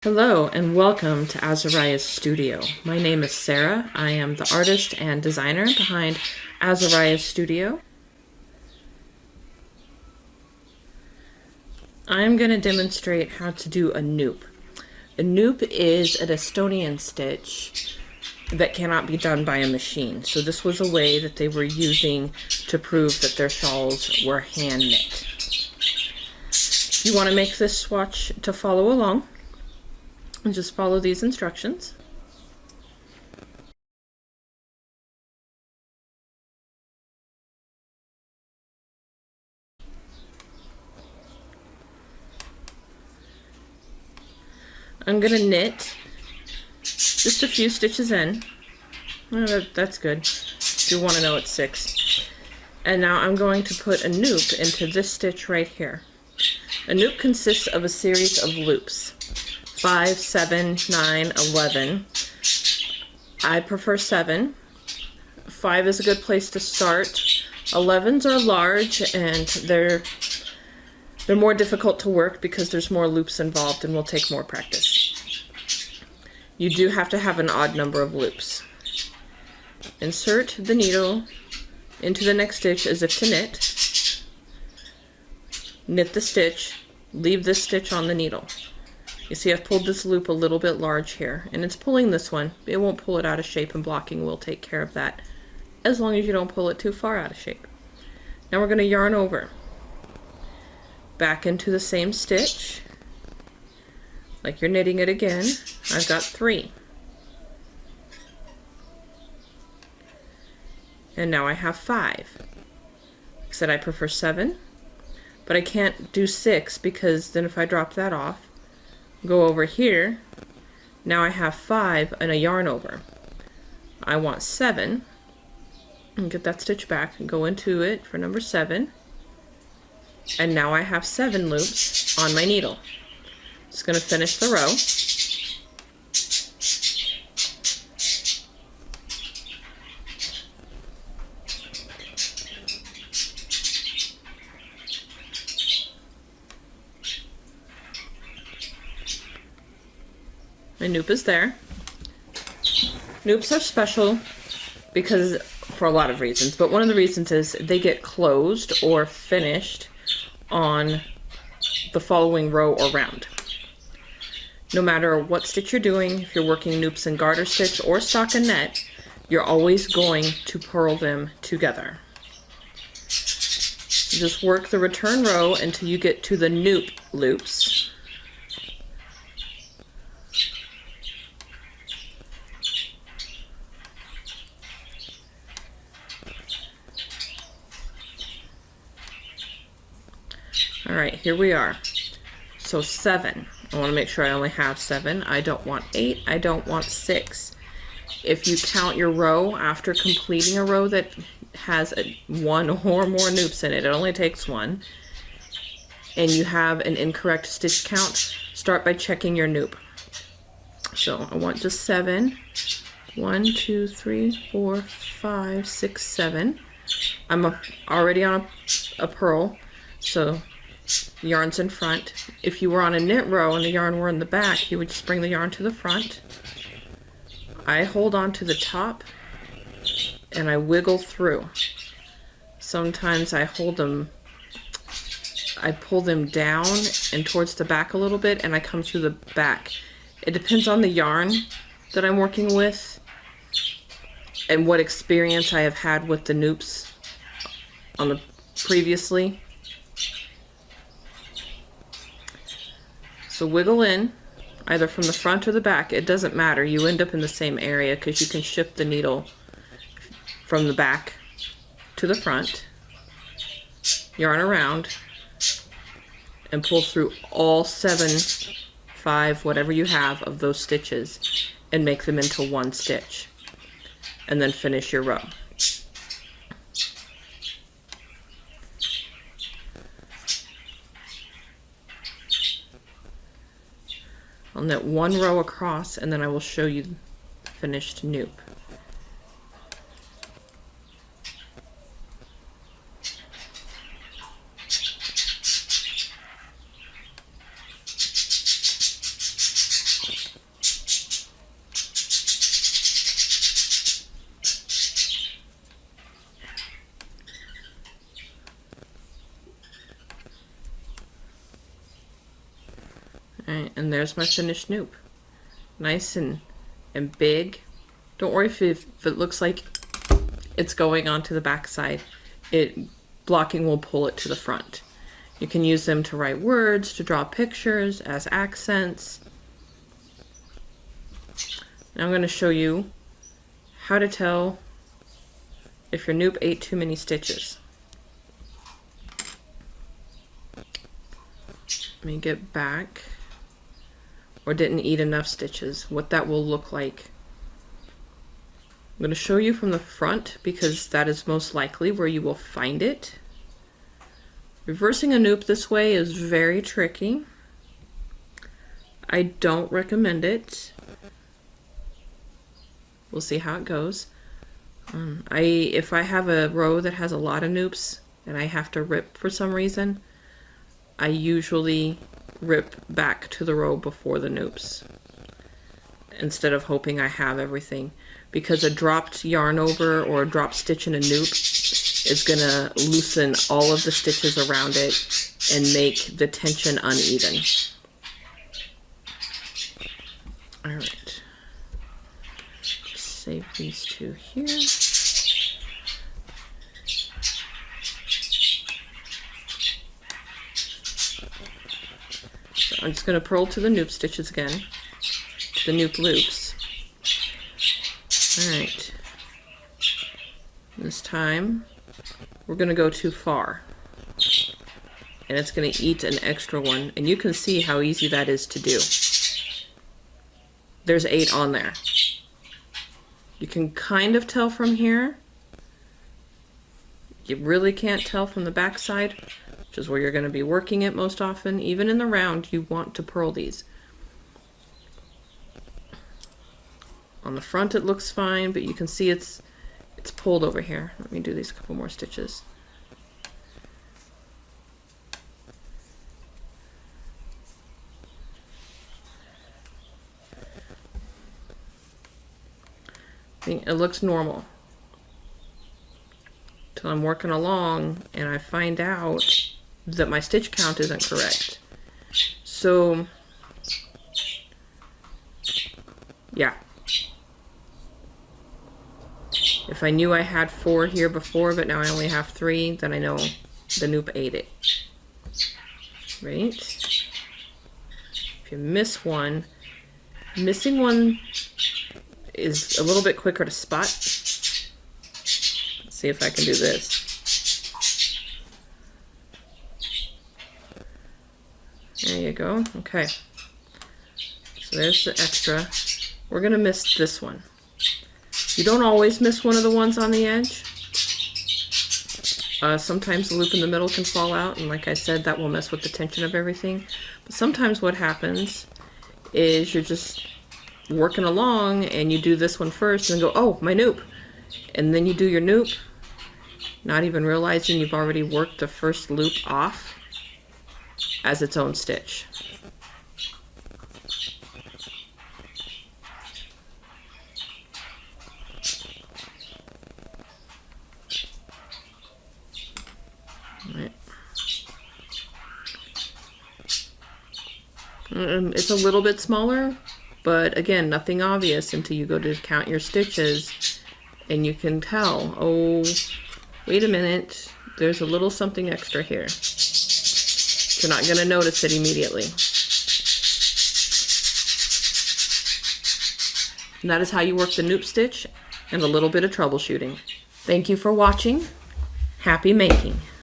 Hello and welcome to Azariah's Studio. My name is Sarah. I am the artist and designer behind Azariah's Studio. I'm going to demonstrate how to do a Nupp. A Nupp is an Estonian stitch that cannot be done by a machine. So this was a way that they were using to prove that their shawls were hand knit. You want to make this swatch to follow along. And just follow these instructions. I'm going to knit just a few stitches in. Oh, that's good. If you want to know, it's 6. And now I'm going to put a Nupp into this stitch right here. A Nupp consists of a series of loops. 5, 7, 9, 11. I prefer 7. 5 is a good place to start. 11s are large and they're more difficult to work because there's more loops involved and will take more practice. You do have to have an odd number of loops. Insert the needle into the next stitch as if to knit. Knit the stitch. Leave this stitch on the needle. You see I've pulled this loop a little bit large here, and it's pulling this one. It won't pull it out of shape, and blocking will take care of that, as long as you don't pull it too far out of shape. Now we're going to yarn over. Back into the same stitch, like you're knitting it again. I've got 3. And now I have 5. I said I prefer 7, but I can't do 6 because then if I drop that off, go over here, now I have 5 and a yarn over. I want 7, and get that stitch back and go into it for number 7, and now I have 7 loops on my needle. Just going to finish the row. My Nupp is there. Nupps are special because for a lot of reasons, but one of the reasons is they get closed or finished on the following row or round. No matter what stitch you're doing, if you're working Nupps and garter stitch or stockinette, you're always going to purl them together. Just work the return row until you get to the Nupp loops. Alright, here we are. So 7. I want to make sure I only have 7. I don't want 8. I don't want 6. If you count your row after completing a row that has 1 or more Nupps in it, it only takes 1, and you have an incorrect stitch count, start by checking your Nupp. So I want just 7. 1, 2, 3, 4, 5, 6, 7. I'm already on a purl, so the yarn's in front. If you were on a knit row and the yarn were in the back, you would just bring the yarn to the front. I hold on to the top and I wiggle through. Sometimes I pull them down and towards the back a little bit, and I come through the back. It depends on the yarn that I'm working with and what experience I have had with the Nupps on the previously. So wiggle in, either from the front or the back. It doesn't matter. You end up in the same area because you can shift the needle from the back to the front. Yarn around and pull through all 7, 5, whatever you have of those stitches and make them into one stitch. And then finish your row. I'll knit 1 row across and then I will show you the finished Nupp. Alright, and there's my finished Nupp. Nice and big. Don't worry if it looks like it's going onto the back side. Blocking will pull it to the front. You can use them to write words, to draw pictures, as accents. Now I'm going to show you how to tell if your Nupp ate too many stitches. Let me get back. Or didn't eat enough stitches. What that will look like. I'm going to show you from the front because that is most likely where you will find it. Reversing a Nupp this way is very tricky. I don't recommend it. We'll see how it goes. If I have a row that has a lot of Nupps and I have to rip for some reason, I usually rip back to the row before the Nupps instead of hoping I have everything, because a dropped yarn over or a dropped stitch in a Nupp is gonna loosen all of the stitches around it and make the tension uneven. All right, save these two here. So I'm just going to purl to the Nupp stitches again, the Nupp loops. All right, this time we're going to go too far, and it's going to eat an extra one, and you can see how easy that is to do. There's 8 on there. You can kind of tell from here. You really can't tell from the back side, which is where you're going to be working it most often. Even in the round, you want to purl these. On the front it looks fine, but you can see it's pulled over here. Let me do these couple more stitches. It looks normal till I'm working along and I find out that my stitch count isn't correct. So yeah, if I knew I had 4 here before but now I only have 3, then I know the Nupp ate it. Right? If you miss one, missing one is a little bit quicker to spot. Let's see if I can do this. There you go. Okay. So there's the extra. We're going to miss this one. You don't always miss one of the ones on the edge. Sometimes the loop in the middle can fall out, and like I said, that will mess with the tension of everything. But sometimes what happens is you're just working along and you do this one first and go, oh, my Nupp, and then you do your Nupp, not even realizing you've already worked the first loop off as its own stitch. Right. It's a little bit smaller, but again, nothing obvious until you go to count your stitches and you can tell, oh, wait a minute, there's a little something extra here. You're not going to notice it immediately. And that is how you work the Nupp stitch and a little bit of troubleshooting. Thank you for watching. Happy making.